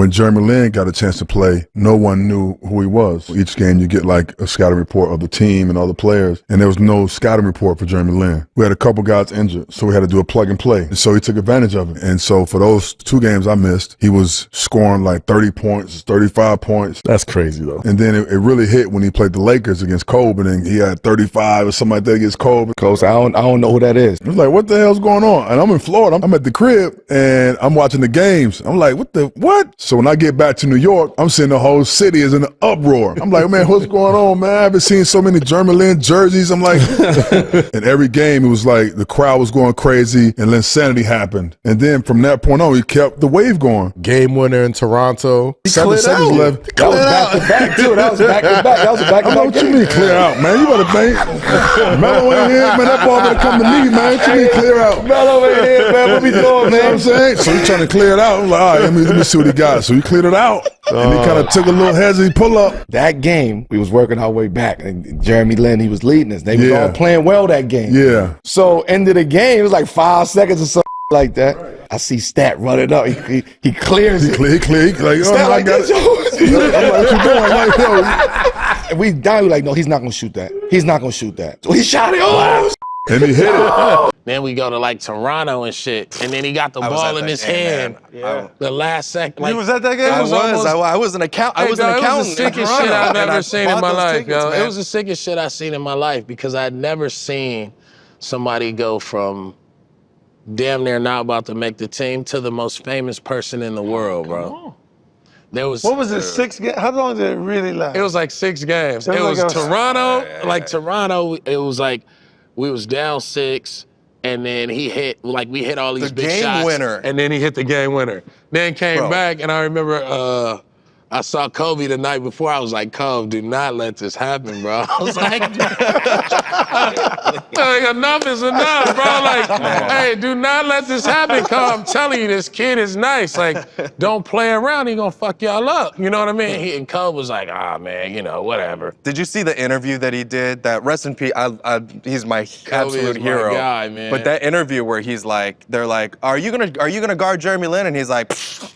when Jeremy Lin got a chance to play, no one knew who he was. Each game you get like a scouting report of the team and all the players, and there was no scouting report for Jeremy Lin. We had a couple guys injured, so we had to do a plug and play. And so he took advantage of it. And so for those 2 games I missed, he was scoring like 30 points, 35 points. That's crazy though. And then it really hit when he played the Lakers against Kobe, and he had 35 or something like that against Kobe. Coach, I don't know who that is. It was like, what the hell's going on? And I'm in Florida. I'm at the crib, and I'm watching the games. I'm like, what? So when I get back to New York, I'm seeing the whole city is in an uproar. I'm like, man, what's going on, man? I haven't seen so many Jeremy Lin jerseys. I'm like, and every game it was like the crowd was going crazy, and insanity happened. And then from that point on, he kept the wave going. Game winner in Toronto. Seven left. That was back to back too. That was back to back. That was a back to back. What you mean clear out, man? You better think. Melo ain't here, man. That ball better come to me, man. What you mean clear out? Melo ain't here, man. What we doing, man? You know what I'm saying? So he's trying to clear it out. I'm like, all right, let me see what he got. So he cleared it out. And he kind of took a little hesitant pull up. That game, we was working our way back. And Jeremy Lin, he was leading us. They was all playing well that game. Yeah. So end of the game, it was like 5 seconds or something like that. Right. I see Stat running up. He clears it. He clear. Like, oh, Stat no, like I got it. I'm like, what you doing? Like, yo. And we down, we like, no, he's not going to shoot that. He's not going to shoot that. So he shot it. Oh, and he hit it. Then we go to like Toronto and shit, and then he got the ball in his hand. Yeah. The last second. Like, you was at that game? I was an accountant. It was the sickest shit I've ever seen in my life, yo. It was the sickest shit I've seen in my life because I'd never seen somebody go from damn near not about to make the team to the most famous person in the world, bro. There was. What was it? 6 games? How long did it really last? It was like 6 games. It was Toronto. Toronto. It was like we was down 6. And then he hit, like we hit all these big shots. The game winner. And then he hit the game winner. Then came back, and I remember I saw Kobe the night before. I was like, Kobe, do not let this happen, bro. I was like, enough is enough, bro. Like, hey, do not let this happen, Kobe. I'm telling you, this kid is nice. Like, don't play around. He gonna fuck y'all up. You know what I mean? And Kobe was like, man, you know, whatever. Did you see the interview that he did? That rest in peace. He's my absolute hero. My guy, man. But that interview where he's like, they're like, are you gonna guard Jeremy Lin? And he's like, pfft.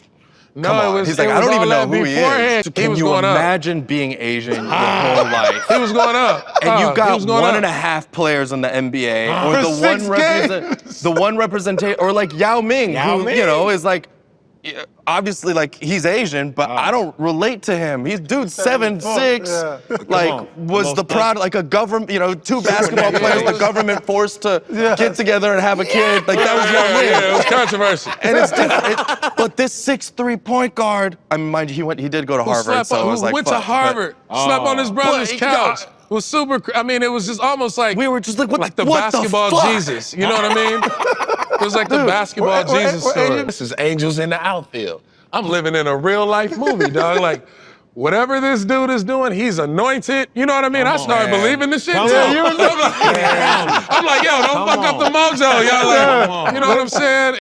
No, he's like, I don't even know who he is. Can you imagine being Asian your whole life? He was going up. And you've got 1.5 players in the NBA, or the one representation, or like Yao Ming, who you know is like, obviously like he's Asian, but I don't relate to him. He's dude 7'6", like was the product like a government, you know, 2 basketball players the government forced to get together and have a kid. Like that was Yao Ming. Yeah, it was controversial. And it's different. But this 6'3" point guard, I mean, mind you, he did go to Harvard, so it was like went to Harvard, slept on his brother's couch. It was super. I mean, it was just almost like we were just like, what the basketball Jesus. You know what I mean? It was like the basketball Jesus story. This is angels in the outfield. I'm living in a real life movie, dog. Like, whatever this dude is doing, he's anointed. You know what I mean? I started believing the shit. I'm like, yo, don't fuck up the mojo, y'all. Like, you know what I'm saying?